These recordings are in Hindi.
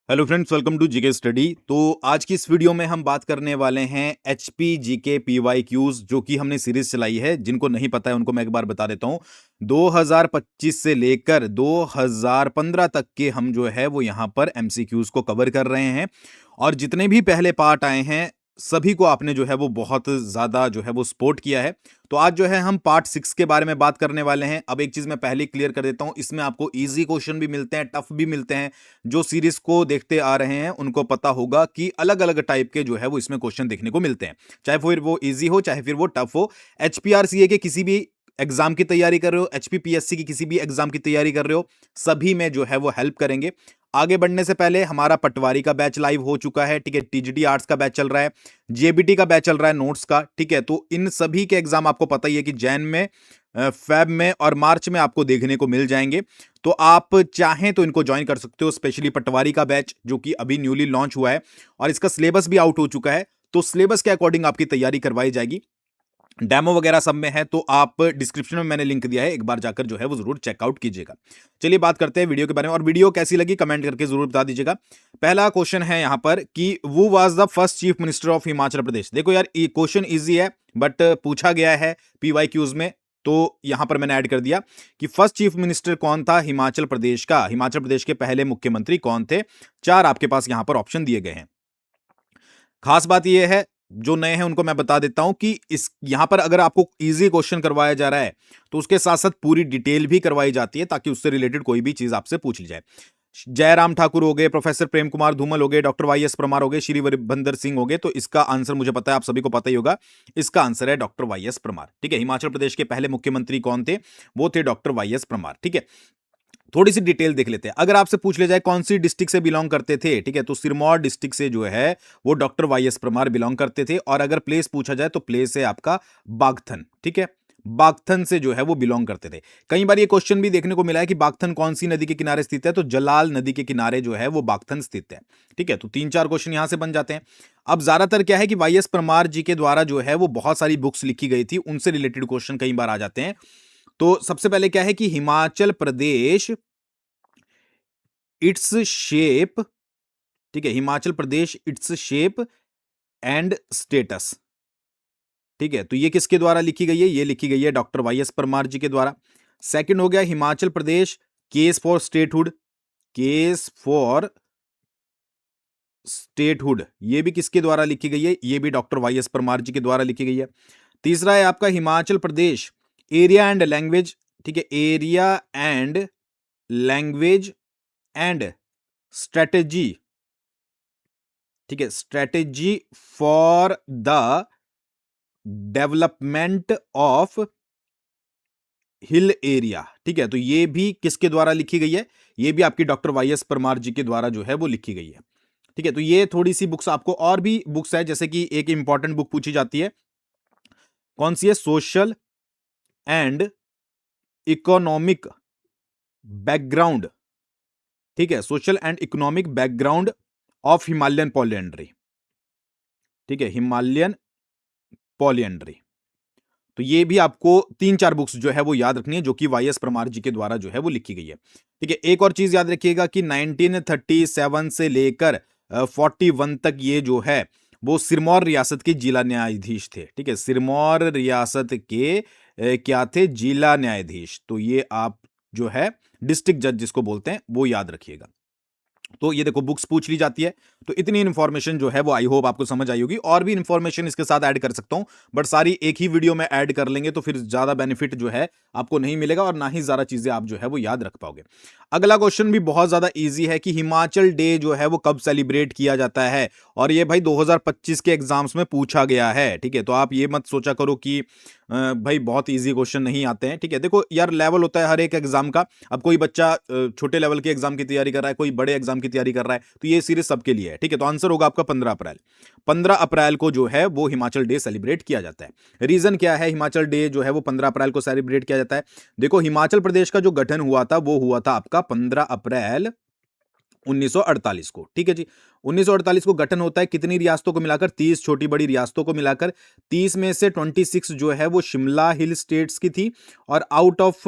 Hello friends, welcome to GK study. तो आज की इस वीडियो में हम बात करने वाले हैं एचपी जीके पीवाई क्यूज, जो कि हमने सीरीज चलाई है। जिनको नहीं पता है उनको मैं एक बार बता देता हूं। 2025 से लेकर 2015 तक के हम जो है वो यहां पर एमसीक्यूज को कवर कर रहे हैं। और जितने भी पहले पार्ट आए हैं सभी को आपने जो है वो बहुत ज्यादा जो है वो सपोर्ट किया है। तो आज जो है हम पार्ट 6 के बारे में बात करने वाले हैं। अब एक चीज मैं पहले क्लियर कर देता हूं, इसमें आपको इजी क्वेश्चन भी मिलते हैं, टफ भी मिलते हैं। जो सीरीज को देखते आ रहे हैं उनको पता होगा कि अलग अलग टाइप के जो है वो इसमें क्वेश्चन देखने को मिलते हैं, चाहे फिर वो इजी हो चाहे फिर वो टफ हो। एचपीआरसीए के किसी भी एग्जाम की तैयारी कर रहे हो, एचपीपीएससी की किसी भी एग्जाम की तैयारी कर रहे हो, सभी में जो है वो हेल्प करेंगे। आगे बढ़ने से पहले हमारा पटवारी का बैच लाइव हो चुका है, ठीक है। टीजीटी आर्ट्स का बैच चल रहा है, जेबीटी का बैच चल रहा है नोट्स का, ठीक है। तो इन सभी के एग्जाम आपको पता ही है कि जैन में, फेब में और मार्च में आपको देखने को मिल जाएंगे। तो आप चाहें तो इनको ज्वाइन कर सकते हो, स्पेशली पटवारी का बैच जो कि अभी न्यूली लॉन्च हुआ है और इसका सिलेबस भी आउट हो चुका है। तो सिलेबस के अकॉर्डिंग आपकी तैयारी करवाई जाएगी। डेमो वगैरह सब में है, तो आप डिस्क्रिप्शन में मैंने लिंक दिया है, एक बार जाकर जो है वो जरूर चेकआउट कीजिएगा। चलिए बात करते हैं वीडियो के बारे में, और वीडियो कैसी लगी कमेंट करके जरूर बता दीजिएगा। पहला क्वेश्चन है यहां पर कि वो was the first chief minister of Himachal Pradesh. देखो यार, ये क्वेश्चन इजी है बट पूछा गया है पीवाई क्यूज में, तो यहां पर मैंने ऐड कर दिया कि फर्स्ट चीफ मिनिस्टर कौन था हिमाचल प्रदेश का, हिमाचल प्रदेश के पहले मुख्यमंत्री कौन थे। चार आपके पास यहां पर ऑप्शन दिए गए हैं। खास बात यह है, जो नए हैं उनको मैं बता देता हूं कि इस यहां पर अगर आपको इजी क्वेश्चन करवाया जा रहा है तो उसके साथ साथ पूरी डिटेल भी करवाई जाती है, ताकि उससे रिलेटेड कोई भी चीज आपसे पूछ ली जाए। जयराम ठाकुर हो गए, प्रोफेसर प्रेम कुमार धूमल हो गए, डॉक्टर वाई एस परमार हो गए, श्री वीरभद्र सिंह हो गए। तो इसका आंसर मुझे पता है, आप सभी को पता ही होगा। इसका आंसर है डॉक्टर वाई एस परमार, ठीक है। हिमाचल प्रदेश के पहले मुख्यमंत्री कौन थे? वो थे डॉक्टर वाई एस परमार, ठीक है। थोड़ी सी डिटेल देख लेते हैं। अगर आपसे पूछ ले जाए कौन सी डिस्ट्रिक्ट से बिलोंग करते थे, ठीक है, तो सिरमौर डिस्ट्रिक्ट से जो है वो doctor Y S Parmar belong करते थे। और अगर प्लेस पूछा जाए तो प्लेस है आपका बागथन, ठीक है। बागथन से जो है वो बिलोंग करते थे। कई बार ये क्वेश्चन भी देखने को मिला है कि बागथन कौन सी नदी के किनारे स्थित है, तो जलाल नदी के किनारे जो है वो बागथन स्थित है, ठीक है। तो तीन चार क्वेश्चन यहां से बन जाते हैं। अब ज्यादातर क्या है कि वाई एस परमार जी के द्वारा जो है वो बहुत सारी बुक्स लिखी गई थी, उनसे रिलेटेड क्वेश्चन कई बार आ जाते हैं। तो सबसे पहले क्या है कि हिमाचल प्रदेश इट्स शेप, ठीक है, Himachal Pradesh its shape and status, ठीक है। तो ये किसके द्वारा लिखी गई है? ये लिखी गई है doctor Y S Parmar ji के द्वारा। सेकंड हो गया Himachal Pradesh case for statehood, case for statehood, ये भी किसके द्वारा लिखी गई है? ये भी doctor Y S Parmar ji के द्वारा लिखी गई है। तीसरा है आपका Himachal Pradesh area and language, ठीक है, area and language and strategy, ठीक है, strategy for the development of hill area, ठीक है। तो ये भी किसके द्वारा लिखी गई है? ये भी आपकी doctor Y S Parmar ji के द्वारा जो है वो लिखी गई है, ठीक है। तो ये थोड़ी सी बुक्स, आपको और भी बुक्स है, जैसे कि एक इंपॉर्टेंट बुक पूछी जाती है, कौन सी है? सोशल एंड इकोनॉमिक बैकग्राउंड, ठीक है, social and economic background of Himalayan polyandry, ठीक है, हिमालयन पॉलिएंड्री। तो ये भी आपको तीन चार बुक्स जो है वो याद रखनी है, जो कि वाई एस परमार जी के द्वारा जो है वो लिखी गई है, ठीक है। एक और चीज याद रखिएगा कि 1937 से लेकर 41 तक ये जो है वो सिरमौर रियासत के जिला न्यायाधीश थे, ठीक है। सिरमौर रियासत के क्या थे? जिला न्यायाधीश। तो ये आप जो है डिस्ट्रिक्ट जज जिसको बोलते हैं वो याद रखिएगा। तो ये देखो बुक्स पूछ ली जाती है। तो इतनी इंफॉर्मेशन जो है वो आई होप आपको समझ आई होगी। और भी इंफॉर्मेशन इसके साथ ऐड कर सकता हूं, बट सारी एक ही वीडियो में ऐड कर लेंगे तो फिर ज्यादा बेनिफिट जो है आपको नहीं मिलेगा और ना ही ज्यादा चीजें आप जो है वो याद रख पाओगे। अगला क्वेश्चन भी बहुत ज्यादा इजी है कि हिमाचल डे जो है वो कब सेलिब्रेट किया जाता है। और ये भाई 2025 के एग्जाम्स में पूछा गया है, ठीक है। तो आप ये मत सोचा करो कि भाई बहुत इजी क्वेश्चन नहीं आते हैं, ठीक है। देखो यार, लेवल होता है हर एक एग्जाम का। अब कोई बच्चा छोटे लेवल के एग्जाम की तैयारी कर रहा है, कोई बड़े एग्जाम की तैयारी कर रहा है, तो ये सीरीज सबके लिए है, ठीक है। तो आंसर होगा आपका 15 अप्रैल। 15 अप्रैल को जो है वो हिमाचल डे सेलिब्रेट किया जाता है। रीजन क्या है हिमाचल डे जो है वो 15 अप्रैल को सेलिब्रेट किया जाता है? देखो, हिमाचल प्रदेश का जो गठन हुआ था वो हुआ था आपका 15 अप्रैल 1948 को, ठीक है जी। 1948 को गठन होता है कितनी रियासतों को मिलाकर? 30 छोटी बड़ी रियासतों को मिलाकर। 30 में से 26 जो है वो शिमला हिल स्टेट्स की थी, और आउट ऑफ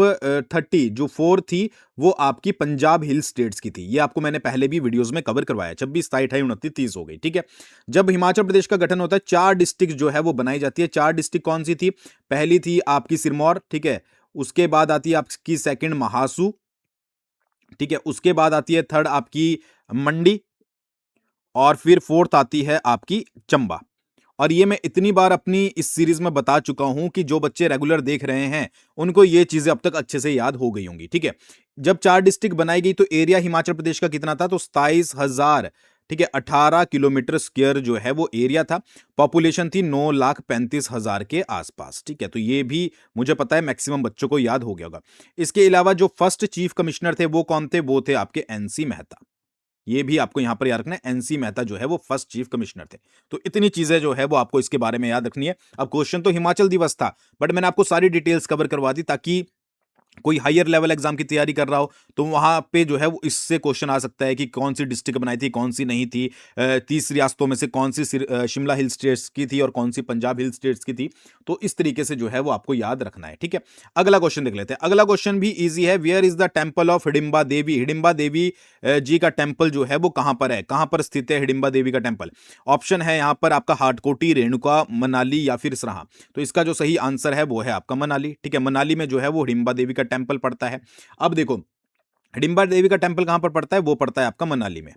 30 जो 4 थी वो आपकी पंजाब हिल स्टेट्स की थी। ये आपको मैंने पहले भी वीडियोस में कवर करवाया। 26, 27, 28, 29, 30 हो गई, ठीक है। जब हिमाचल प्रदेश का गठन होता है, 4 डिस्ट्रिक्ट जो है वो बनाई जाती है। 4 डिस्ट्रिक्ट कौन सी थी? पहली थी आपकी सिरमौर, ठीक है। उसके बाद आती है आपकी सेकंड महासू, ठीक है। उसके बाद आती है थर्ड आपकी मंडी, और फिर फोर्थ आती है आपकी चंबा। और ये मैं इतनी बार अपनी इस सीरीज में बता चुका हूं कि जो बच्चे रेगुलर देख रहे हैं उनको ये चीजें अब तक अच्छे से याद हो गई होंगी, ठीक है। जब 4 डिस्ट्रिक्ट बनाई गई तो एरिया हिमाचल प्रदेश का कितना था? तो 27,000, ठीक है, 18 किलोमीटर स्क्वायर जो है वो एरिया था। पॉपुलेशन थी 9,35,000 के आसपास, ठीक है। तो ये भी मुझे पता है मैक्सिमम बच्चों को याद हो गया होगा। इसके अलावा जो फर्स्ट चीफ कमिश्नर थे वो कौन थे? वो थे आपके एनसी मेहता। ये भी आपको यहां पर याद रखना है, एनसी मेहता जो है वो फर्स्ट चीफ कमिश्नर थे। तो इतनी चीजें जो है वो आपको इसके बारे में याद रखनी है। अब क्वेश्चन तो हिमाचल दिवस था, बट मैंने आपको सारी डिटेल्स कवर करवा दी, ताकि कोई हायर लेवल एग्जाम की तैयारी कर रहा हो तो वहां पे जो है वो इससे क्वेश्चन आ सकता है कि कौन सी डिस्ट्रिक्ट बनाई थी, कौन सी नहीं थी, 30 रियासतों में से कौन सी शिमला हिल स्टेट्स की थी और कौन सी पंजाब हिल स्टेट्स की थी। तो इस तरीके से जो है वो आपको याद रखना है, ठीक है। अगला क्वेश्चन देख लेते हैं। अगला क्वेश्चन भी इजी है। Where is the temple of Hidimba Devi? Hidimba Devi ji का टेम्पल जो है वो कहां पर है? कहां पर स्थित है हिडिंबा देवी का टेम्पल? ऑप्शन है यहां पर आपका हाटकोटी, रेणुका, मनाली या फिर सराहा। तो इसका जो सही आंसर है वो है आपका मनाली, ठीक है। मनाली में जो है वो हिडिंबा देवी का टेम्पल पड़ता है। अब देखो, हिडिंबा देवी का टेम्पल कहां पर पड़ता है? वो पड़ता है आपका मनाली में।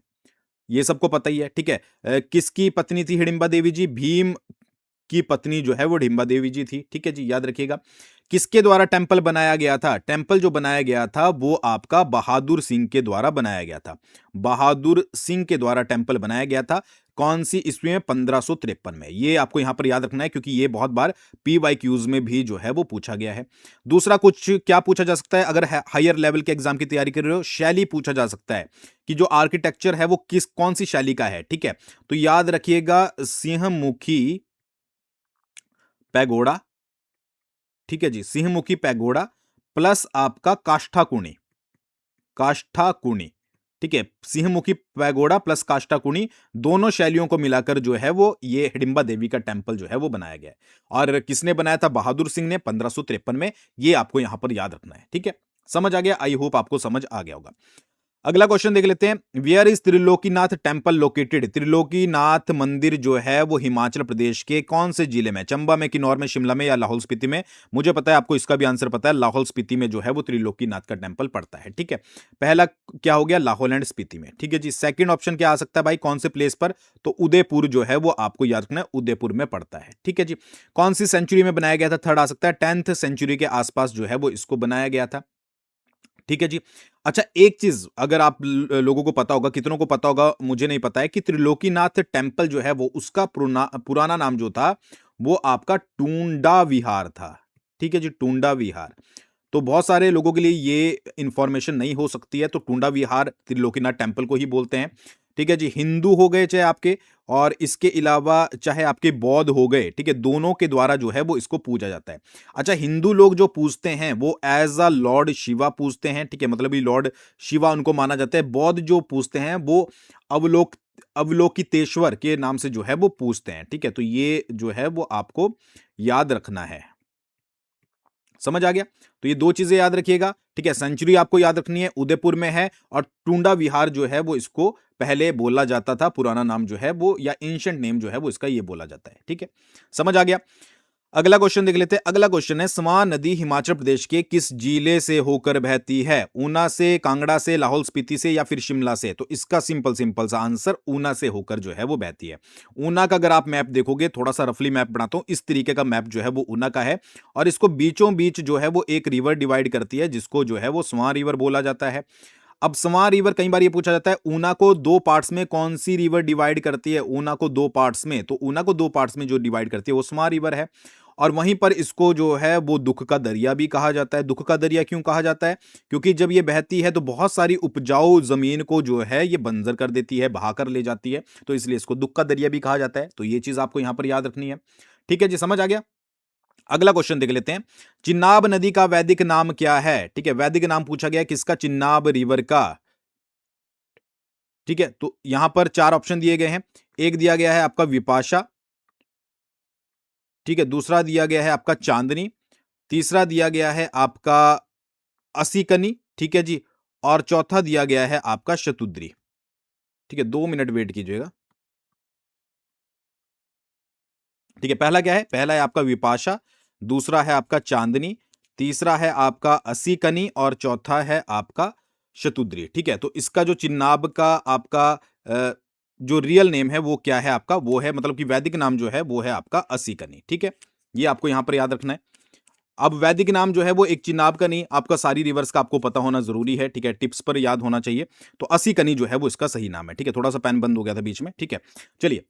ये सबको पता ही है, ठीक है। किसकी पत्नी थी हिडिंबा देवी जी? भीम की पत्नी जो है वो हिडिंबा देवी जी थी, ठीक है जी, याद रखिएगा। किसके द्वारा टेंपल बनाया गया था? टेंपल जो बनाया गया था वो आपका बहादुर सिंह के द्वारा बनाया गया था। बहादुर सिंह के द्वारा टेंपल बनाया गया था। कौन सी ईस्वी में? 1553 में। ये आपको यहां पर याद रखना है, क्योंकि ये बहुत बार पीवाईक्यूज में भी जो है वो पूछा गया है। दूसरा कुछ क्या पूछा जा सकता है अगर हायर लेवल के एग्जाम की तैयारी कर रहे हो? शैली पूछा जा सकता है कि जो आर्किटेक्चर है वो कौन सी शैली का है, ठीक है। तो याद रखिएगा, सिंहमुखी पैगोडा, ठीक है जी, सिंहमुखी पैगोडा प्लस आपका काष्ठाकुणी, काष्ठाकुणी, ठीक है। सिंहमुखी पैगोडा प्लस काष्ठाकुणी, दोनों शैलियों को मिलाकर जो है वो ये हिडिंबा देवी का टेंपल जो है वो बनाया गया है। और किसने बनाया था? बहादुर सिंह ने 1553 में। ये आपको यहां पर याद रखना है, ठीक है। समझ आ गया? आई होप आपको समझ आ गया होगा। अगला क्वेश्चन देख लेते हैं। Where is Trilokinath temple located? Trilokinath मंदिर जो है वो हिमाचल प्रदेश के कौन से जिले में? चंबा में, किन्नौर में, शिमला में या लाहौल स्पीति में? मुझे पता है आपको इसका भी आंसर पता है। लाहौल स्पीति में जो है वो त्रिलोकीनाथ का टेम्पल पड़ता है, ठीक है। पहला क्या हो गया? लाहौल एंड स्पीति में, ठीक है जी। सेकंड ऑप्शन क्या आ सकता है भाई? कौन से प्लेस पर? तो उदयपुर जो है वो आपको याद रखना है, उदयपुर में पड़ता है, ठीक है जी। कौन सी सेंचुरी में बनाया गया था? थर्ड आ सकता है 10th सेंचुरी के आसपास जो है वो इसको बनाया गया था, ठीक है जी। अच्छा, एक चीज अगर आप लोगों को पता होगा, कितनों को पता होगा मुझे नहीं पता है, कि त्रिलोकीनाथ टेम्पल जो है वो उसका पुराना नाम जो था वो आपका टूंडा विहार था, ठीक है जी, टूंडा विहार। तो बहुत सारे लोगों के लिए ये इंफॉर्मेशन नहीं हो सकती है। तो टूंडा विहार त्रिलोकीनाथ टेम्पल को ही बोलते हैं, ठीक है जी। हिंदू हो गए चाहे आपके, और इसके अलावा चाहे आपके बौद्ध हो गए, ठीक है, दोनों के द्वारा जो है वो इसको पूजा जाता है। अच्छा, हिंदू लोग जो पूजते हैं वो एज अ लॉर्ड शिवा पूजते हैं, ठीक है, मतलब ये लॉर्ड शिवा उनको माना जाता है। बौद्ध जो पूजते हैं वो अवलोक अवलोकितेश्वर के नाम से जो है वो पूजते हैं, ठीक है। तो ये जो है वो आपको याद रखना है। समझ आ गया? तो ये दो चीजें याद रखिएगा, ठीक है। सेंचुरी आपको याद रखनी है, उदयपुर में है। और टूंडा विहार जो है वो इसको पहले बोला जाता था, पुराना नाम जो है वो, या एंशिएंट नेम जो है वो इसका ये बोला जाता है, ठीक है। समझ आ गया? अगला क्वेश्चन देख लेते हैं। अगला क्वेश्चन है, स्वां नदी हिमाचल प्रदेश के किस जिले से होकर बहती है? ऊना से, कांगड़ा से, लाहौल स्पीति से या फिर शिमला से? तो इसका सिंपल सिंपल सा आंसर ऊना से होकर जो है वो बहती है। ऊना का अगर आप मैप देखोगे, थोड़ा सा रफली मैप बनाता हूं, इस तरीके का मैप जो है वो ऊना का है। और इसको बीचों बीच जो है वो एक रिवर डिवाइड करती है, जिसको जो है वो स्वां रिवर बोला जाता है। अब स्वां रिवर, कई बार ये पूछा जाता है ऊना को दो पार्ट्स में कौन सी रिवर डिवाइड करती है? ऊना को दो पार्ट्स में, तो ऊना को दो पार्ट्स में जो डिवाइड करती है वो स्वां रिवर है। और वहीं पर इसको जो है वो दुख का दरिया भी कहा जाता है। दुख का दरिया क्यों कहा जाता है? क्योंकि जब ये बहती है तो बहुत सारी उपजाऊ जमीन को जो है ये बंजर कर देती है, बहाकर ले जाती है, तो इसलिए इसको दुख का दरिया भी कहा जाता है। तो ये चीज आपको यहां पर याद रखनी है, ठीक है जी। समझ आ गया? अगला क्वेश्चन देख लेते हैं। चिनाब नदी का वैदिक नाम क्या है? ठीक है, वैदिक नाम पूछा गया किसका? चिनाब रिवर का। ठीक है, तो यहां पर 4 ऑप्शन दिए गए हैं। एक दिया गया है आपका विपाशा, ठीक है, दूसरा दिया गया है आपका चांदनी, तीसरा दिया गया है आपका असीकनी, ठीक है जी, और चौथा दिया गया है आपका शतुद्री। ठीक है, 2 मिनट वेट कीजिएगा। ठीक है, पहला क्या है? पहला है आपका विपाशा, दूसरा है आपका चांदनी, तीसरा है आपका असीकनी और चौथा है आपका शतुद्री। ठीक है, तो इसका जो चिन्नाब का आपका जो रियल नेम है वो क्या है आपका? वो है, मतलब कि वैदिक नाम जो है वो है आपका असीकनी। ठीक है, ये आपको यहां पर याद रखना है। अब वैदिक नाम जो है वो एक चिनाब का नहीं, आपका सारी रिवर्स का आपको पता होना जरूरी है। ठीक है, टिप्स पर याद होना चाहिए। तो असीकनी जो है वो इसका सही नाम है। ठीक है, थोड़ा सा पेन बंद हो गया था बीच में। ठीक है, चलिए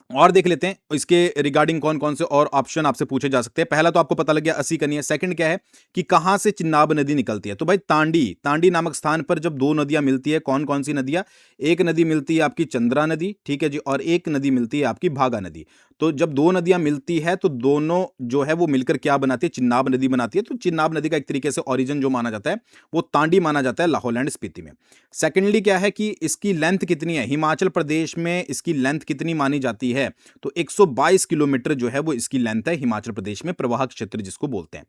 और देख लेते हैं इसके रिगार्डिंग कौन कौन से और ऑप्शन आपसे पूछे जा सकते हैं। पहला तो आपको पता लग गया असीकनी है। सेकंड क्या है कि कहां से चिन्नाब नदी निकलती है? तो भाई तांडी, तांडी नामक स्थान पर जब दो नदियां मिलती है, कौन कौन सी नदियां? एक नदी मिलती है आपकी चंद्रा नदी, ठीक है जी, और एक नदी मिलती है आपकी भागा नदी। तो जब दो नदियां मिलती है तो दोनों जो है वो मिलकर क्या बनाती है? चिन्नाब नदी बनाती है। तो चिन्नाब नदी का एक तरीके से ओरिजिन जो माना जाता है वो तांडी माना जाता है, लाहौल एंड स्पीति में। सेकेंडली क्या है कि इसकी लेंथ कितनी है? हिमाचल प्रदेश में इसकी लेंथ कितनी मानी जाती है? तो 122 किलोमीटर जो है वो इसकी लेंथ है, हिमाचल प्रदेश में प्रवाह क्षेत्र जिसको बोलते हैं।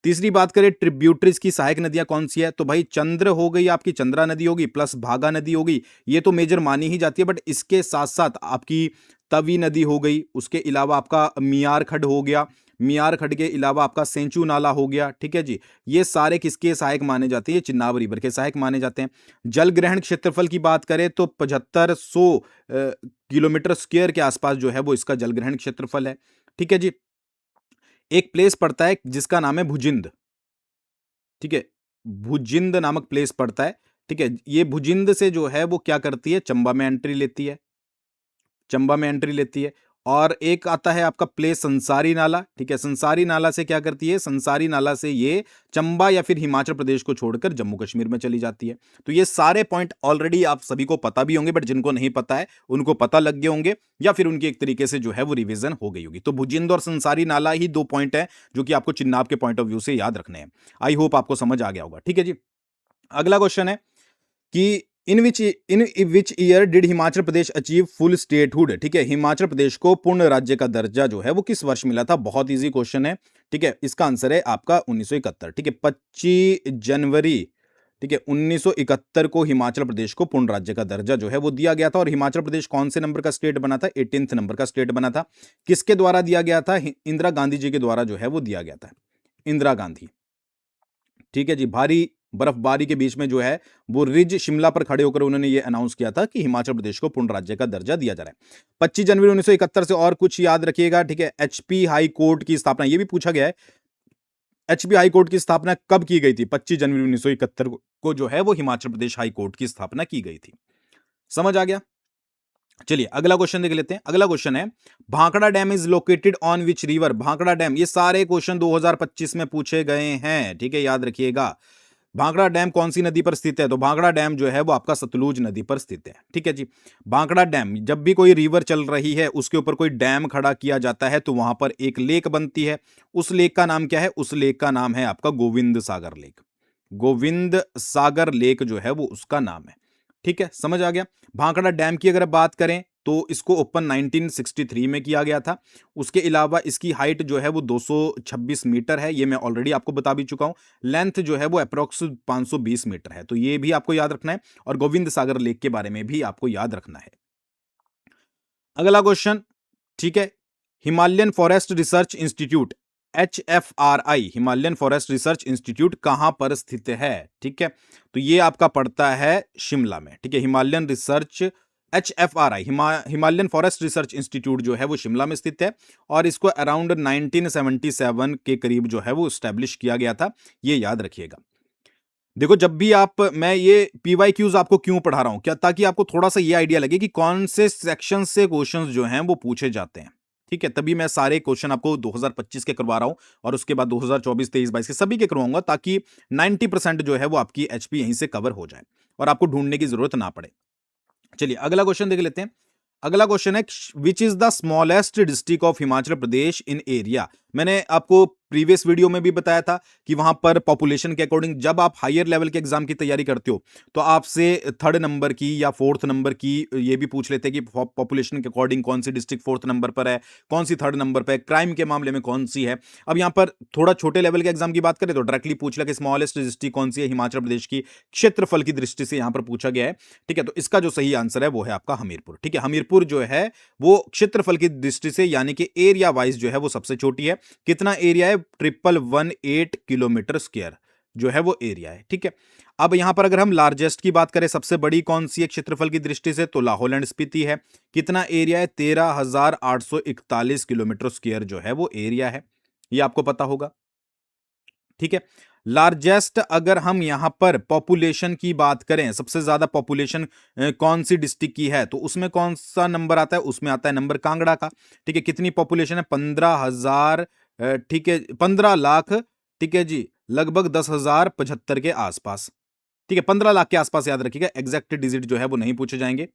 तीसरी बात करें ट्रिब्यूटरीज की, सहायक नदियां कौन सी है? तो भाई चंद्र हो गई, आपकी चंद्रा नदी होगी, प्लस भागा नदी होगी, ये तो मेजर मानी ही जाती है। बट इसके साथ साथ आपकी तवी नदी हो गई, उसके अलावा आपका मियार खड्ड हो गया, मियार खड्ड के अलावा आपका सेंचू नाला हो गया। ठीक है जी, ये सारे किसके सहायक माने जाते हैं? ये चिन्नाब रिवर के सहायक माने जाते हैं। जल ग्रहण क्षेत्रफल की बात करें तो 7500 किलोमीटर स्क्वायर के आसपास जो है वो इसका जल ग्रहण क्षेत्रफल है। ठीक है जी, एक प्लेस पड़ता है जिसका नाम है भुजिंद। ठीक है, भुजिंद नामक प्लेस पड़ता है। ठीक है, ये भुजिंद से जो है वो क्या करती है? चंबा में एंट्री लेती है, चंबा में एंट्री लेती है। और एक आता है आपका प्लेस संसारी नाला। ठीक है, संसारी नाला से क्या करती है? संसारी नाला से ये चंबा या फिर हिमाचल प्रदेश को छोड़कर जम्मू कश्मीर में चली जाती है। तो ये सारे पॉइंट ऑलरेडी आप सभी को पता भी होंगे, बट जिनको नहीं पता है उनको पता लग गए होंगे, या फिर उनकी एक तरीके से जो है वो रिवीजन हो गई होगी। तो भुजिंद और संसारी नाला ही दो पॉइंट है जो कि आपको चिन्नाब के पॉइंट ऑफ व्यू से याद रखने हैं। आई होप आपको समझ आ गया होगा। ठीक है जी, अगला क्वेश्चन है कि in which year did Himachal Pradesh achieve full statehood? ठीक है, हिमाचल प्रदेश को पूर्ण राज्य का दर्जा जो है वो किस वर्ष मिला था? बहुत इजी क्वेश्चन है। ठीक है, इसका आंसर है आपका 1971। ठीक है, 25 जनवरी, ठीक है, 1971 को हिमाचल प्रदेश को पूर्ण राज्य का दर्जा जो है वो दिया गया था। और हिमाचल प्रदेश कौन से नंबर का स्टेट बना था? 18th नंबर का स्टेट बना था। किसके द्वारा दिया गया था? इंदिरा गांधी जी के द्वारा जो है वो दिया गया था, इंदिरा गांधी। ठीक है जी, भारी बर्फबारी के बीच में जो है वो रिज शिमला पर खड़े होकर उन्होंने ये अनाउंस किया था कि हिमाचल प्रदेश को पूर्ण राज्य का दर्जा दिया जा रहा है। 25 जनवरी 1971 से और कुछ याद रखिएगा। ठीक है, एचपी हाई कोर्ट की स्थापना, ये भी पूछा गया है, एचपी हाई कोर्ट की स्थापना कब की गई थी? 25 जनवरी 1971 को जो है वो हिमाचल प्रदेश हाई कोर्ट की स्थापना की गई थी। समझ आ गया? चलिए अगला क्वेश्चन देख लेते हैं। अगला क्वेश्चन है Bhakra dam is located on which river? Bhakra dam, ये सारे क्वेश्चन 2025 में पूछे गए हैं। ठीक है, याद रखिएगा। भाखड़ा डैम कौन सी नदी पर स्थित है? तो भाखड़ा डैम जो है वो आपका सतलुज नदी पर स्थित है। ठीक है जी, भाखड़ा डैम, जब भी कोई रिवर चल रही है उसके ऊपर कोई डैम खड़ा किया जाता है तो वहां पर एक लेक बनती है। उस लेक का नाम क्या है? उस लेक का नाम है आपका गोविंद सागर लेक। गोविंद सागर लेक जो है वो उसका नाम है। ठीक है, समझ आ गया। भाखड़ा डैम की अगर बात करें तो इसको ओपन 1963 में किया गया था। उसके अलावा इसकी हाइट जो है वो 226 मीटर है, ये मैं ऑलरेडी आपको बता भी चुका हूं। लेंथ जो है वो अप्रोक्स 520 मीटर है, तो ये भी आपको याद रखना है। और गोविंद सागर लेक के बारे में भी आपको याद रखना है। अगला क्वेश्चन, ठीक है, Himalayan forest research institute, HFRI, Himalayan forest research institute कहां पर स्थित है? ठीक है, तो ये आपका पड़ता है शिमला में। ठीक है, Himalayan research HFRI, Himalayan forest research institute जो है वो शिमला में स्थित है। और इसको अराउंड 1977 के करीब जो है वो स्टैब्लिश किया गया था, ये याद रखिएगा। देखो, जब भी आप, मैं ये PYQs आपको क्यों पढ़ा रहा हूं, क्या ताकि आपको थोड़ा सा ये आइडिया लगे कि कौन से सेक्शन से क्वेश्चंस जो हैं वो पूछे जाते हैं। ठीक है, तभी मैं सारे क्वेश्चन आपको 2025 के करवा रहा हूं और उसके बाद 2024, 23, 22 के सभी के करवाऊंगा, ताकि 90% जो है वो आपकी HP यहीं से कवर हो जाए और आपको ढूंढने की जरूरत ना पड़े। चलिए अगला क्वेश्चन देख लेते हैं। अगला क्वेश्चन है which is the smallest district of Himachal Pradesh in area? मैंने आपको प्रीवियस वीडियो में भी बताया था कि वहां पर पॉपुलेशन के अकॉर्डिंग जब आप हायर लेवल के एग्जाम की तैयारी करते हो तो आपसे थर्ड नंबर की या फोर्थ नंबर की ये भी पूछ लेते हैं कि पॉपुलेशन के अकॉर्डिंग कौन सी डिस्ट्रिक्ट फोर्थ नंबर पर है, कौन सी थर्ड नंबर पर है, क्राइम के मामले में कौन सी है। अब यहां पर थोड़ा छोटे लेवल के एग्जाम की बात करें तो डायरेक्टली पूछ लिया कि स्मॉलेस्ट डिस्ट्रिक्ट कौन सी है, हिमाचल प्रदेश की क्षेत्रफल की दृष्टि से यहां पर पूछा गया है। ठीक है, तो इसका जो सही आंसर है वो है आपका हमीरपुर। ठीक है, हमीरपुर जो है वो क्षेत्रफल की दृष्टि से यानी कि एरिया वाइज जो है वो सबसे छोटी है। कितना एरिया है? 1118 किलोमीटर स्क्वायर जो है वो एरिया है। ठीक है, अब यहां पर अगर हम लार्जेस्ट की बात करें, सबसे बड़ी कौन सी है क्षेत्रफल की दृष्टि से, तो लाहौल एंड स्पीति है। कितना एरिया है? 13,841 किलोमीटर स्क्वायर जो है वो एरिया है, ये आपको पता होगा। ठीक है, लार्जेस्ट अगर हम यहां पर पॉपुलेशन की बात करें, सबसे ज्यादा पॉपुलेशन कौन सी डिस्ट्रिक्ट की है, तो उसमें कौन सा नंबर आता है? उसमें आता है नंबर कांगड़ा का। ठीक है, कितनी पॉपुलेशन है? 15,000। ठीक है, 15 लाख। ठीक है जी, लगभग 10,075 के आसपास। ठीक है, 15 लाख के आसपास याद रखिएगा, एग्जैक्ट डिजिट जो है वो नहीं पूछे जाएंगे।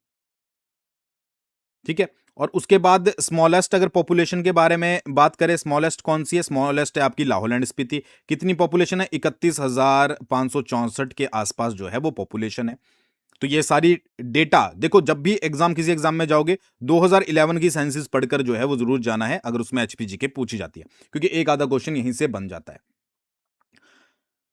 ठीक है, और उसके बाद स्मॉलेस्ट अगर पॉपुलेशन के बारे में बात करें, स्मॉलेस्ट कौन सी है? स्मॉलेस्ट है आपकी लाहौल एंड स्पीति। कितनी पॉपुलेशन है? 31,564 के आसपास जो है वो पॉपुलेशन है। तो ये सारी डेटा देखो, जब भी किसी एग्जाम में जाओगे 2011 की सेंसिस पढ़कर जो है वो जरूर जाना है, अगर उसमें एचपीजी के पूछी जाती है, क्योंकि एक आधा क्वेश्चन यहीं से बन जाता है।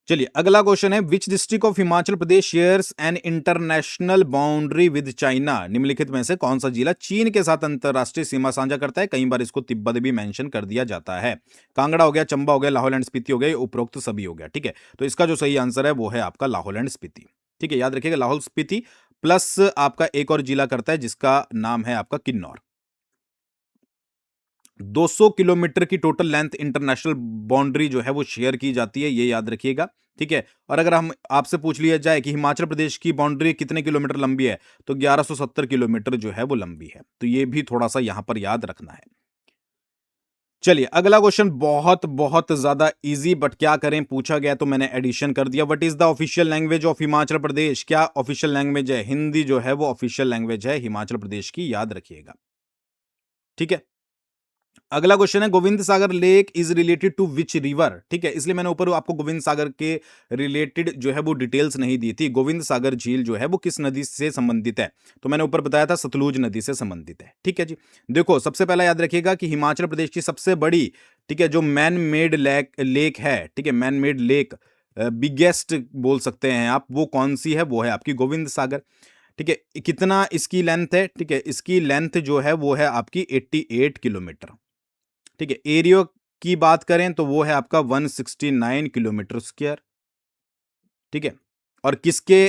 चलिए, अगला क्वेश्चन है, which district of Himachal Pradesh shares an international boundary with China? निम्नलिखित में से कौन सा जिला चीन के साथ अंतरराष्ट्रीय सीमा साझा करता है? कई बार इसको तिब्बत भी मेंशन कर दिया जाता है। कांगड़ा हो गया, चंबा हो गया, लाहौल एंड स्पीति हो गया, उपरोक्त सभी हो गया। ठीक है, तो इसका जो सही आंसर है वो है आपका लाहौल एंड स्पीति। ठीक है, याद रखिएगा, लाहौल स्पीति प्लस आपका एक और जिला करता है जिसका नाम है आपका किन्नौर। 200 किलोमीटर की टोटल लेंथ इंटरनेशनल बाउंड्री जो है वो शेयर की जाती है, ये याद रखिएगा। ठीक है, और अगर हम आपसे पूछ लिया जाए कि हिमाचल प्रदेश की बाउंड्री कितने किलोमीटर लंबी है, तो 1170 किलोमीटर जो है वो लंबी है। तो ये भी थोड़ा सा यहां पर याद रखना है। चलिए, अगला क्वेश्चन बहुत बहुत ज्यादा इजी, बट क्या करें, पूछा गया तो मैंने एडिशन कर दिया। What is the official language of Himachal Pradesh? क्या ऑफिशियल लैंग्वेज है? हिंदी जो है वो ऑफिशियल लैंग्वेज है हिमाचल प्रदेश की, याद रखिएगा। ठीक है, अगला क्वेश्चन है, Govind Sagar lake is related to which river? ठीक है, इसलिए मैंने ऊपर आपको गोविंद सागर के रिलेटेड जो है वो डिटेल्स नहीं दी थी। गोविंद सागर झील जो है वो किस नदी से संबंधित है? तो मैंने ऊपर बताया था सतलुज नदी से संबंधित है। ठीक है जी, देखो सबसे पहला याद रखिएगा कि हिमाचल प्रदेश की सबसे बड़ी, ठीक है, जो मैन मेड लेक है, ठीक है, मैन मेड लेक, बिगेस्ट बोल सकते हैं आप, वो कौन सी है? वो है आपकी गोविंद सागर। ठीक है, कितना इसकी लेंथ है? ठीक है, इसकी लेंथ जो है वो है आपकी 88 किलोमीटर। ठीक है, एरिया की बात करें तो वो है आपका 169 किलोमीटर स्क्वायर। ठीक है, और किसके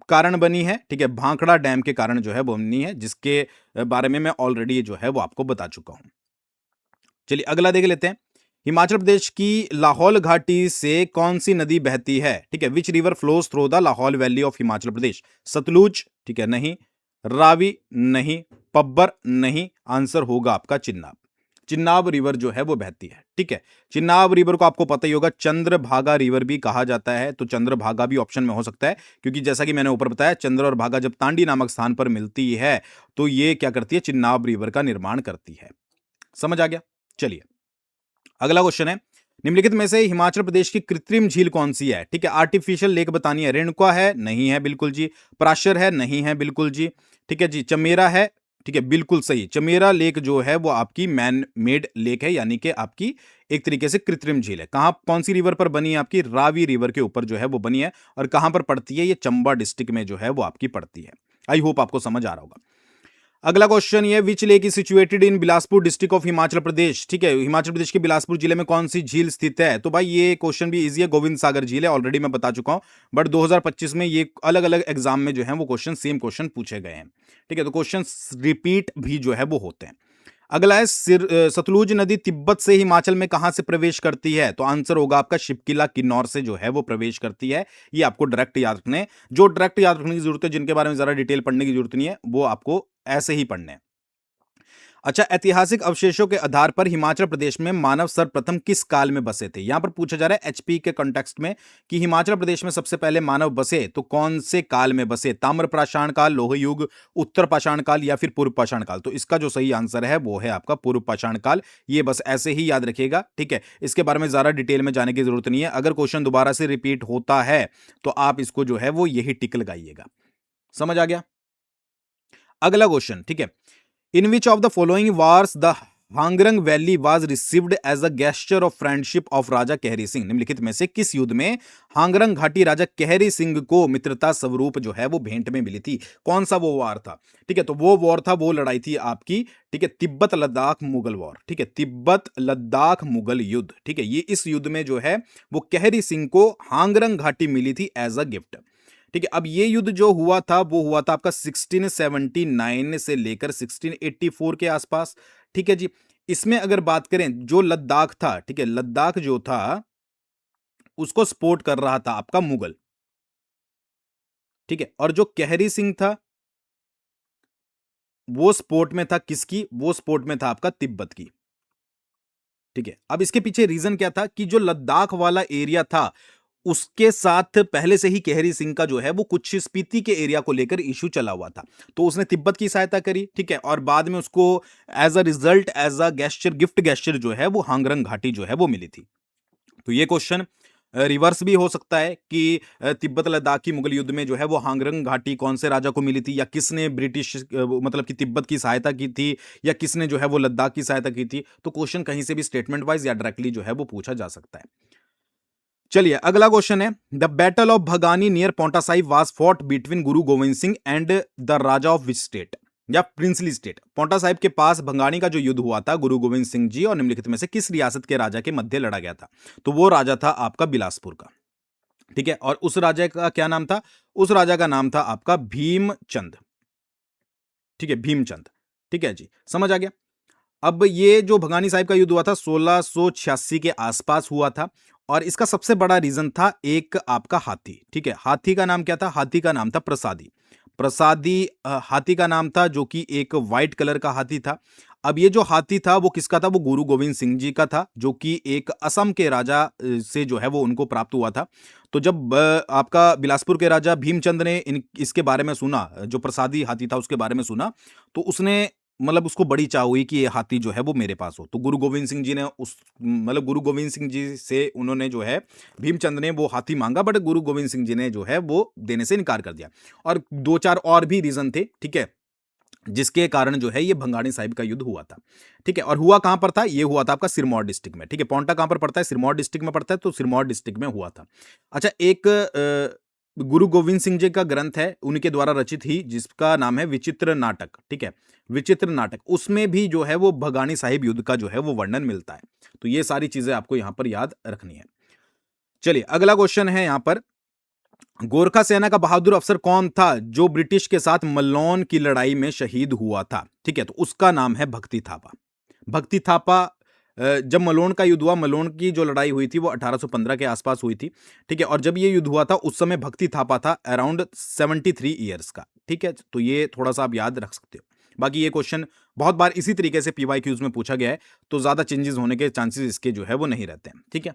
कारण बनी है? ठीक है, भांखड़ा डैम के कारण जो है वो बनी है, जिसके बारे में मैं ऑलरेडी जो है वो आपको बता चुका हूं। चलिए, अगला देख लेते हैं, हिमाचल प्रदेश की लाहौल घाटी से कौन सी नदी बहती है? ठीक है, which river flows through the Lahaul valley of Himachal Pradesh? Sutlej, ठीक है, नहीं। रावी, नहीं। पब्बर, नहीं। आंसर होगा आपका चिन्नाब। चिन्नाब रिवर जो है वो बहती है। ठीक है, चिन्नाब रिवर को आपको पता ही होगा चंद्रभागा रिवर भी कहा जाता है, तो चंद्रभागा भी ऑप्शन में हो सकता है, क्योंकि जैसा कि मैंने ऊपर बताया, चंद्र और भागा जब तांडी नामक स्थान पर मिलती है तो ये क्या करती है? चिन्नाब रिवर का निर्माण करती है। समझ आ गया? चलिए, अगला क्वेश्चन है, निम्नलिखित में से हिमाचल प्रदेश की कृत्रिम झील कौन सी है? ठीक है, आर्टिफिशियल लेक बतानी है। रेणुका है? नहीं है, बिल्कुल जी। प्राशर है? नहीं है, बिल्कुल जी। ठीक है जी, चमेरा है? ठीक है, बिल्कुल सही। चमेरा लेक जो है वो आपकी मैन मेड लेक है, यानी कि आपकी एक तरीके से कृत्रिम झील है। कहां, कौन सी रिवर पर बनी है? आपकी रावी रिवर के ऊपर जो है वो बनी है, और कहां पर पड़ती है? ये चंबा डिस्ट्रिक्ट में जो है वो आपकी पड़ती है। आई होप आपको समझ आ रहा होगा। अगला क्वेश्चन ये, which lake is situated in Bilaspur district of Himachal Pradesh? ठीक है, हिमाचल प्रदेश के बिलासपुर जिले में कौन सी झील स्थित है? तो भाई ये क्वेश्चन भी इजी है, गोविंद सागर झील है, ऑलरेडी मैं बता चुका हूं, बट 2025 में ये अलग अलग एग्जाम में जो है वो क्वेश्चन सेम क्वेश्चन पूछे गए हैं। ठीक है, तो क्वेश्चन रिपीट भी जो है वो होते हैं। अगला है, सतलुज नदी तिब्बत से हिमाचल में कहां से प्रवेश करती है? तो आंसर होगा आपका शिवकिला किन्नौर से जो है वो प्रवेश करती है। ये आपको डायरेक्ट याद रखने, जो डायरेक्ट याद रखने की जरूरत है, जिनके बारे में जरा डिटेल पढ़ने की जरूरत नहीं है, वो आपको ऐसे ही पढ़ने हैं। अच्छा, ऐतिहासिक अवशेषों के आधार पर हिमाचल प्रदेश में मानव सर्वप्रथम किस काल में बसे थे? यहां पर पूछा जा रहा है एचपी के कॉन्टेक्स्ट में कि हिमाचल प्रदेश में सबसे पहले मानव बसे तो कौन से काल में बसे? ताम्र पाषाण काल, लोह युग, उत्तर पाषाण काल या फिर पूर्व पाषाण काल? तो इसका जो सही आंसर है वो है आपका पूर्व पाषाण काल। ये बस ऐसे ही याद रखिएगा, ठीक है। इसके बारे में ज्यादा डिटेल में जाने की जरूरत नहीं है। अगर क्वेश्चन दोबारा से रिपीट होता है तो आप इसको जो है वो यही टिक लगाइएगा। समझ आ गया? अगला क्वेश्चन, ठीक है। In which of the following wars the Hangrang valley was received as a gesture of friendship of Raja Kahri Singh? निम्नलिखित में से किस युद्ध में हांगरंग घाटी राजा कहरी सिंह को मित्रता स्वरूप जो है वो भेंट में मिली थी? कौन सा वो वार था? ठीक है, तो वो वॉर था, वो लड़ाई थी आपकी, ठीक है, तिब्बत लद्दाख मुगल वॉर। ठीक है, तिब्बत लद्दाख मुगल युद्ध। ठीक है, ये इस युद्ध में जो है वो कहरी सिंह को हांगरंग घाटी मिली थी एज अ गिफ्ट। ठीक है, अब ये युद्ध जो हुआ था वो हुआ था आपका 1679 से लेकर 1684 के आसपास। ठीक है जी, इसमें अगर बात करें जो लद्दाख था, ठीक है, लद्दाख जो था उसको सपोर्ट कर रहा था आपका मुगल। ठीक है, और जो कहरी सिंह था वो सपोर्ट में था किसकी? वो सपोर्ट में था आपका तिब्बत की। ठीक है, अब इसके पीछे रीजन क्या था कि जो लद्दाख वाला एरिया था उसके साथ पहले से ही कहरी सिंह का जो है वो कुछ स्पीति के एरिया को लेकर इशू चला हुआ था, तो उसने तिब्बत की सहायता करी। ठीक है, और बाद में उसको as a result, as a gesture, gift gesture जो है वो हांगरंग घाटी जो है वो मिली थी। तो ये क्वेश्चन रिवर्स भी हो सकता है कि तिब्बत लद्दाख की मुगल युद्ध में जो है वो हांगरंग घाटी कौन से राजा को मिली थी, या किसने ब्रिटिश मतलब कि तिब्बत की सहायता की थी, या किसने जो है वो लद्दाख की सहायता की थी। तो क्वेश्चन कहीं से भी स्टेटमेंट वाइज या डायरेक्टली जो है वो पूछा जा सकता है। चलिए, अगला क्वेश्चन है, the battle of Bhagani near Ponta Sahib was fought between Guru Govind Singh and the Raja of which state या प्रिंसली स्टेट? पोंटा साहिब के पास भंगानी का जो युद्ध हुआ था गुरु गोविंद सिंह जी और निम्नलिखित में से किस रियासत के राजा के मध्य लड़ा गया था? तो वो राजा था आपका बिलासपुर का। ठीक है, और उस राजा का क्या नाम था? उस राजा का नाम था आपका भीमचंद। ठीक है, भीमचंद। ठीक है जी, समझ आ गया। अब ये जो भगानी साहिब का युद्ध हुआ था 1686 के आसपास हुआ था, और इसका सबसे बड़ा रीजन था एक आपका हाथी। ठीक है, हाथी का नाम क्या था? हाथी का नाम था प्रसादी। प्रसादी हाथी का नाम था, जो कि एक व्हाइट कलर का हाथी था। अब ये जो हाथी था वो किसका था? वो गुरु गोविंद सिंह जी का था, जो कि एक असम के राजा से जो है वो उनको प्राप्त हुआ था। तो जब आपका बिलासपुर के राजा भीमचंद ने इसके बारे में सुना, जो प्रसादी हाथी था उसके बारे में सुना, तो उसने मतलब उसको बड़ी चाह हुई कि ये हाथी जो है वो मेरे पास हो। तो गुरु गोविंद सिंह जी ने उस मतलब गुरु गोविंद सिंह जी से उन्होंने जो है भीमचंद ने वो हाथी मांगा, बट गुरु गोविंद सिंह जी ने जो है वो देने से इनकार कर दिया। और दो चार और भी रीजन थे, ठीक है, जिसके कारण जो है ये भंगानी साहिब का युद्ध हुआ था। ठीक है, और हुआ कहां पर था? ये हुआ था आपका सिरमौर डिस्ट्रिक्ट में। ठीक है, पोंटा कहां पर पड़ता है? सिरमौर डिस्ट्रिक्ट में पड़ता है, तो सिरमौर डिस्ट्रिक्ट में हुआ था। अच्छा, एक गुरु गोविंद सिंह जी का ग्रंथ है उनके द्वारा रचित ही, जिसका नाम है विचित्र नाटक। ठीक है, विचित्र नाटक, उसमें भी जो है वो भगानी साहिब युद्ध का जो है वो वर्णन मिलता है। तो ये सारी चीजें आपको यहां पर याद रखनी है। चलिए, अगला क्वेश्चन है यहां पर, गोरखा सेना का बहादुर अफसर कौन था जो ब्रिटिश के साथ मल्लौन की लड़ाई में शहीद हुआ था? ठीक है, तो उसका नाम है भक्ति थापा। भक्ति थापा जब मलोन का युद्ध हुआ, मलोन की जो लड़ाई हुई थी वो 1815 के आसपास हुई थी। ठीक है, और जब ये युद्ध हुआ था उस समय भक्ति थापा था अराउंड 73 ईयर्स का। ठीक है, तो ये थोड़ा सा आप याद रख सकते हो। बाकी ये क्वेश्चन बहुत बार इसी तरीके से पीवाई क्यूज में पूछा गया है, तो ज्यादा चेंजेस होने के चांसेस इसके जो है वो नहीं रहते हैं। ठीक है,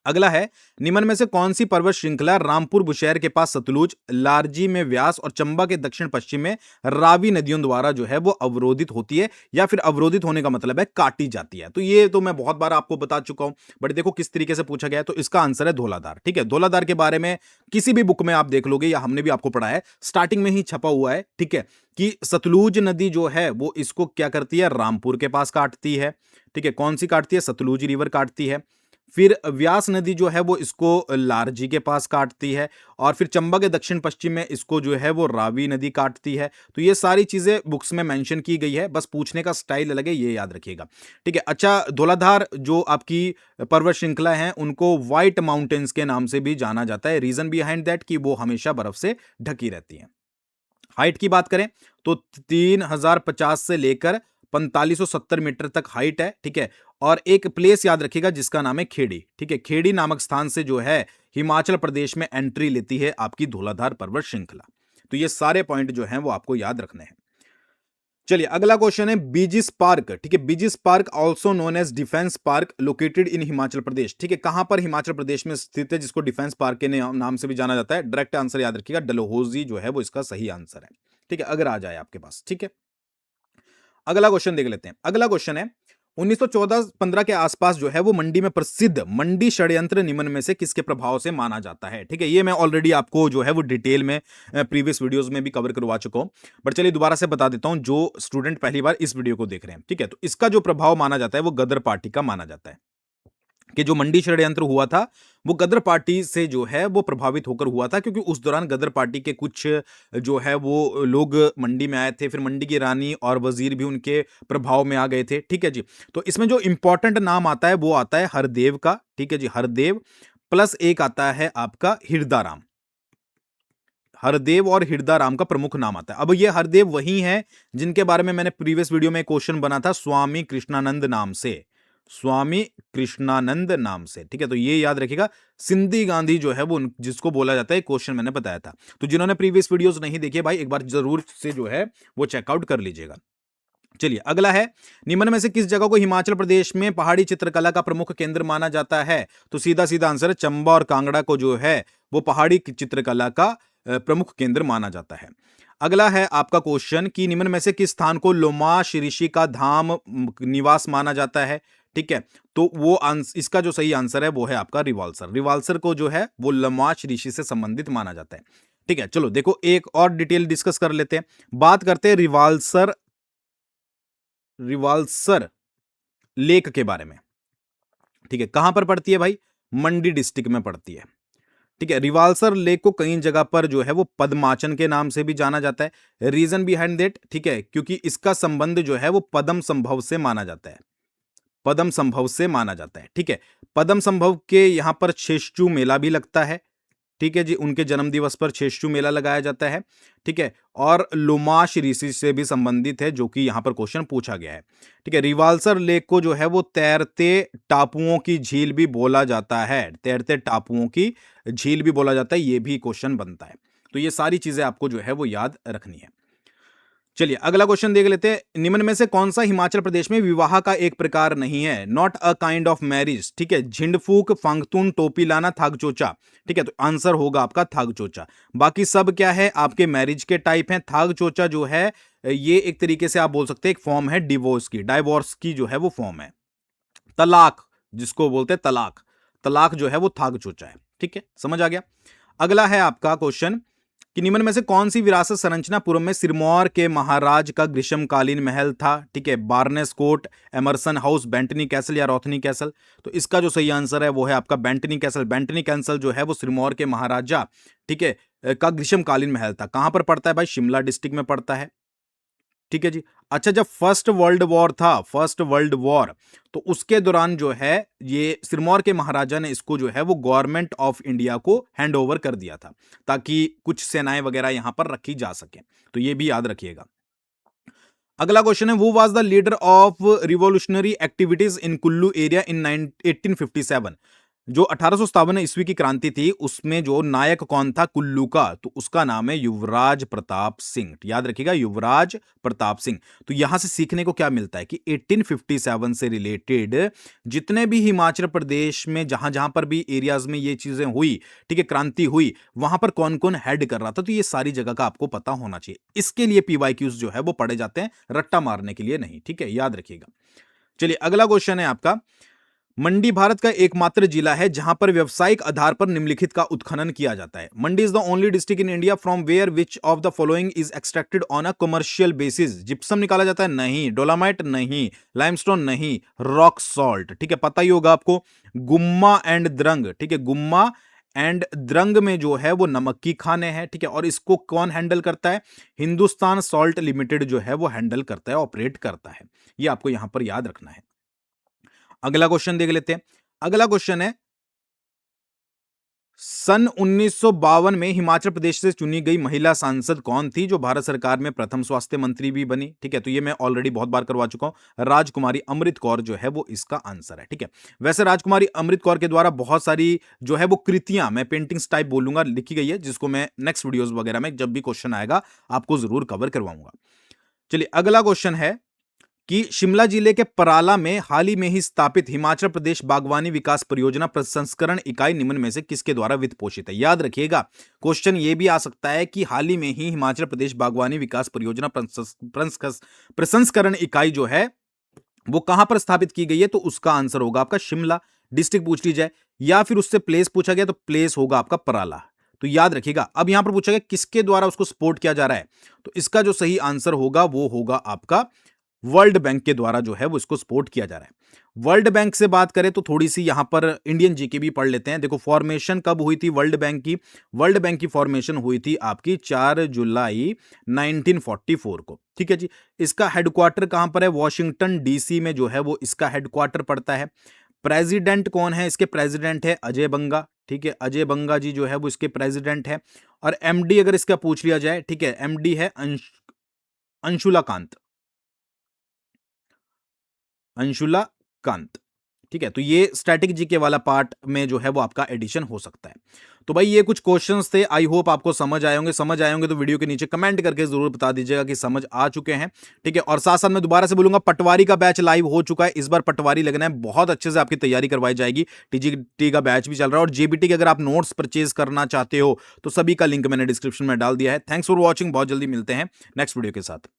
अगला है, निम्न में से कौन सी पर्वत श्रृंखला रामपुर बुशहर के पास सतलुज, लारजी में व्यास और चंबा के दक्षिण पश्चिम में रावी नदियों द्वारा जो है वो अवरोधित होती है, या फिर अवरोधित होने का मतलब है काटी जाती है? तो ये तो मैं बहुत बार आपको बता चुका हूं, बट देखो किस तरीके से पूछा गया है। तो इसका आंसर है धौलाधार। ठीक है, धौलाधार के बारे में किसी भी बुक में आप देख लोगे, या हमने भी आपको पढ़ा है, स्टार्टिंग में ही छपा हुआ है। ठीक है, कि सतलुज नदी जो है वो इसको क्या करती है? रामपुर के पास काटती है। ठीक है, कौन सी काटती है? सतलुज रिवर काटती है। फिर व्यास नदी जो है वो इसको लारजी के पास काटती है, और फिर चंबा के दक्षिण पश्चिम में इसको जो है वो रावी नदी काटती है। तो ये सारी चीजें बुक्स में मेंशन की गई है, बस पूछने का स्टाइल अलग है, ये याद रखिएगा। ठीक है, अच्छा, धौलाधार जो आपकी पर्वत श्रृंखला है उनको व्हाइट माउंटेन्स के नाम से भी जाना जाता है। रीजन बिहाइंड दैट कि वो हमेशा बर्फ से ढकी रहती है। हाइट की बात करें तो 3050 से लेकर 4570 मीटर तक हाइट है। ठीक है, और एक प्लेस याद रखिएगा जिसका नाम है खेड़ी। ठीक है, खेड़ी नामक स्थान से जो है हिमाचल प्रदेश में एंट्री लेती है आपकी धौलाधार पर्वत श्रृंखला। तो ये सारे पॉइंट जो हैं वो आपको याद रखने हैं। चलिए अगला क्वेश्चन है बीजिस पार्क, ठीक है, बीजिस park also known as defence park located in Himachal Pradesh, ठीक है, कहां पर हिमाचल प्रदेश में स्थित है जिसको डिफेंस पार्क के नाम से भी जाना जाता है? डायरेक्ट आंसर याद रखिएगा, डलहौजी जो है वो इसका सही आंसर है, ठीक है, अगर आ जाए आपके पास, ठीक है। अगला क्वेश्चन देख लेते हैं। अगला क्वेश्चन है 1914-15 के आसपास जो है वो मंडी में प्रसिद्ध मंडी षड्यंत्र निम्न में से किसके प्रभाव से माना जाता है? ठीक है, ये मैं ऑलरेडी आपको जो है वो डिटेल में प्रीवियस वीडियोस में भी कवर करवा चुका हूं, बट चलिए दोबारा से बता देता हूं जो स्टूडेंट पहली बार इस वीडियो को देख रहे हैं, ठीक है। तो इसका जो प्रभाव माना जाता है वो गदर पार्टी का माना जाता है कि जो मंडी षड्यंत्र हुआ था वो गदर पार्टी से जो है वो प्रभावित होकर हुआ था, क्योंकि उस दौरान गदर पार्टी के कुछ जो है वो लोग मंडी में आए थे, फिर मंडी की रानी और वजीर भी उनके प्रभाव में आ गए थे, ठीक है जी। तो इसमें जो इंपॉर्टेंट नाम आता है वो आता है हरदेव का, ठीक है जी, हरदेव, प्लस एक आता है आपका हिरदाराम। हरदेव और हिरदाराम का प्रमुख नाम आता है। अब ये हरदेव वही है जिनके बारे में मैंने प्रीवियस वीडियो में क्वेश्चन बना था स्वामी कृष्णानंद नाम से, स्वामी कृष्णानंद नाम से, ठीक है। तो ये याद रखिएगा, सिंधी गांधी जो है वो जिसको बोला जाता है, क्वेश्चन मैंने बताया था। तो जिन्होंने प्रीवियस वीडियोस नहीं देखे भाई एक बार जरूर से जो है वो चेकआउट कर लीजिएगा। चलिए अगला है, निम्न में से किस जगह को हिमाचल प्रदेश में पहाड़ी चित्रकला का प्रमुख केंद्र माना जाता है? तो सीधा सीधा आंसर है चंबा और कांगड़ा को जो है वो पहाड़ी चित्रकला का प्रमुख केंद्र माना जाता है। अगला है आपका क्वेश्चन कि निम्न में से किस स्थान को लोमाश ऋषि का धाम निवास माना जाता है? ठीक है, तो वो इसका जो सही आंसर है वो है आपका रिवाल्सर। रिवाल्सर को जो है वो लोमाश ऋषि से संबंधित माना जाता है, ठीक है। चलो देखो एक और डिटेल डिस्कस कर लेते हैं, बात करते हैं रिवाल्सर लेक के बारे में, ठीक है। कहां पर पड़ती है भाई? मंडी डिस्ट्रिक्ट में पड़ती है, ठीक है। रिवाल्सर लेक को कई जगह पर जो है वो पद्माचन के नाम से भी जाना जाता है। रीजन बिहाइंड दैट, ठीक है, क्योंकि इसका संबंध जो है वो पद्म संभव से माना जाता है, पद्म संभव से माना जाता है, ठीक है। पद्म संभव के यहां पर छेश्चू मेला भी लगता है, ठीक है जी, उनके जन्म दिवस पर छेश्चू मेला लगाया जाता है, ठीक है। और लोमाश ऋषि से भी संबंधित है जो कि यहां पर क्वेश्चन पूछा गया है, ठीक है। रिवाल्सर लेक को जो है वो तैरते टापुओं की झील भी बोला जाता है, तैरते टापुओं की झील भी बोला जाता है, ये भी क्वेश्चन बनता है। तो ये सारी चीजें आपको जो है वो याद रखनी है। चलिए अगला क्वेश्चन देख लेते हैं, निम्न में से कौन सा हिमाचल प्रदेश में विवाह का एक प्रकार नहीं है? Not a kind of marriage, ठीक है। झिंडफूक, फंगतुन, टोपी लाना, थागचोचा, ठीक है। तो आंसर होगा आपका थागचोचा। बाकी सब क्या है आपके मैरिज के टाइप हैं। थागचोचा जो है ये एक तरीके से आप बोल सकते हैं एक फॉर्म है डिवोर्स की, डाइवोर्स की जो है वो फॉर्म है। तलाक जिसको बोलते हैं तलाक, तलाक जो है वो थागचोचा है, ठीक है, समझ आ गया। अगला है आपका क्वेश्चन कि निम्न में से कौन सी विरासत संरचना पूर्व में सिरमौर के महाराज का ग्रीष्मकालीन महल था? ठीक है, Barnes Court, Emerson House, Bentinck Castle या रोथनी कैसल? तो इसका जो सही आंसर है वो है आपका बेंटनी कैसल। बेंटनी कैसल जो है वो सिरमौर के महाराजा, ठीक है, का ग्रीष्मकालीन महल था। कहां पर पड़ता है भाई? शिमला डिस्ट्रिक्ट में पड़ता है, ठीक है जी। अच्छा, जब फर्स्ट वर्ल्ड वॉर था, फर्स्ट वर्ल्ड वॉर, तो उसके दौरान जो है ये सिरमौर के महाराजा ने इसको जो है वो गवर्नमेंट ऑफ इंडिया को हैंड ओवर कर दिया था ताकि कुछ सेनाएं वगैरह यहां पर रखी जा सके, तो ये भी याद रखिएगा। अगला क्वेश्चन है, वो was the leader of revolutionary activities in Kullu area in 1857? जो 1857 ईस्वी की क्रांति थी उसमें जो नायक कौन था कुल्लू का? तो उसका नाम है युवराज प्रताप सिंह, याद रखिएगा युवराज प्रताप सिंह। तो यहां से सीखने को क्या मिलता है कि 1857 से रिलेटेड जितने भी हिमाचल प्रदेश में जहां जहां पर भी एरियाज में ये चीजें हुई, ठीक है, क्रांति हुई, वहां पर कौन कौन हेड कर रहा था, तो ये सारी जगह का आपको पता होना चाहिए। इसके लिए पीवाईक्यूज जो है वो पढ़े जाते हैं, रट्टा मारने के लिए नहीं, ठीक है, याद रखिएगा। चलिए अगला क्वेश्चन है आपका, मंडी भारत का एकमात्र जिला है जहां पर व्यावसायिक आधार पर निम्नलिखित का उत्खनन किया जाता है। Mandi is the only district in India from where which of the following is extracted on a commercial basis? Gypsum निकाला जाता है? नहीं। डोलामाइट? नहीं। लाइमस्टोन? नहीं। रॉक सॉल्ट, ठीक है, पता ही होगा आपको। गुम्मा एंड द्रंग, ठीक है, गुम्मा एंड द्रंग में जो है वो नमक की खाने हैं, ठीक है, और इसको कौन हैंडल करता है? हिंदुस्तान सॉल्ट लिमिटेड जो है वो हैंडल करता है, ऑपरेट करता है। ये आपको यहां पर याद रखना है। अगला क्वेश्चन देख लेते हैं। अगला क्वेश्चन है, सन 1952 में हिमाचल प्रदेश से चुनी गई महिला सांसद कौन थी जो भारत सरकार में प्रथम स्वास्थ्य मंत्री भी बनी? ठीक है, तो ये मैं ऑलरेडी बहुत बार करवा चुका हूं, राजकुमारी अमृत कौर जो है वो इसका आंसर है, ठीक है। वैसे राजकुमारी अमृत कौर के द्वारा बहुत सारी जो है वो कृतियां, मैं पेंटिंग्स टाइप बोलूंगा, लिखी गई है, जिसको मैं नेक्स्ट वीडियोस वगैरह में जब भी क्वेश्चन आएगा आपको जरूर कवर करवाऊंगा। चलिए अगला क्वेश्चन है कि शिमला जिले के पराला में हाल ही में ही स्थापित हिमाचल प्रदेश बागवानी विकास परियोजना प्रसंस्करण इकाई निम्न में से किसके द्वारा वित्त पोषित है। याद रखिएगा क्वेश्चन ये भी आ सकता है कि हाल ही में ही हिमाचल प्रदेश बागवानी विकास परियोजना प्रसंस्करण इकाई जो है वो कहां पर स्थापित की गई है, तो उसका आंसर होगा आपका शिमला। डिस्ट्रिक्ट पूछ ली जाए या फिर उससे प्लेस पूछा गया तो प्लेस होगा आपका पराला। तो याद रखिएगा अब यहां पर पूछा गया किसके द्वारा उसको सपोर्ट किया जा रहा है, तो इसका जो सही आंसर होगा वो होगा आपका वर्ल्ड बैंक के द्वारा जो है वो इसको सपोर्ट किया जा रहा है। वर्ल्ड बैंक से बात करें तो थोड़ी सी यहां पर इंडियन जीके भी पढ़ लेते हैं। देखो फॉर्मेशन कब हुई थी वर्ल्ड बैंक की, वर्ल्ड बैंक की फॉर्मेशन हुई थी आपकी 4 जुलाई 1944 को। ठीक है जी। इसका हेडक्वार्टर कहां पर है, वॉशिंगटन डीसी में जो है वो इसका हेडक्वार्टर पड़ता है। प्रेसिडेंट कौन है, इसके प्रेसिडेंट है अजय बंगा। ठीक है, अजय बंगा जी जो है वो इसके प्रेसिडेंट है। और एमडी अगर इसका पूछ लिया जाए, ठीक है, एमडी है अंशुला कांत, अंशुला कांत। ठीक है, तो ये स्टैटिक जीके वाला पार्ट में जो है वो आपका एडिशन हो सकता है। तो भाई ये कुछ क्वेश्चंस थे, आई होप आपको समझ आए होंगे। समझ आए होंगे तो वीडियो के नीचे कमेंट करके जरूर बता दीजिएगा कि समझ आ चुके हैं। ठीक है, और साथ साथ मैं दोबारा से बोलूंगा पटवारी का बैच लाइव हो चुका है। इस बार पटवारी लगना है, बहुत अच्छे से आपकी तैयारी करवाई जाएगी। टीजीटी का बैच भी चल रहा है और जेबीटी के अगर आप नोट्स परचेज करना चाहते हो तो सभी का लिंक मैंने डिस्क्रिप्शन में डाल दिया है। थैंक्स फॉर वॉचिंग, बहुत जल्दी मिलते हैं नेक्स्ट वीडियो के साथ।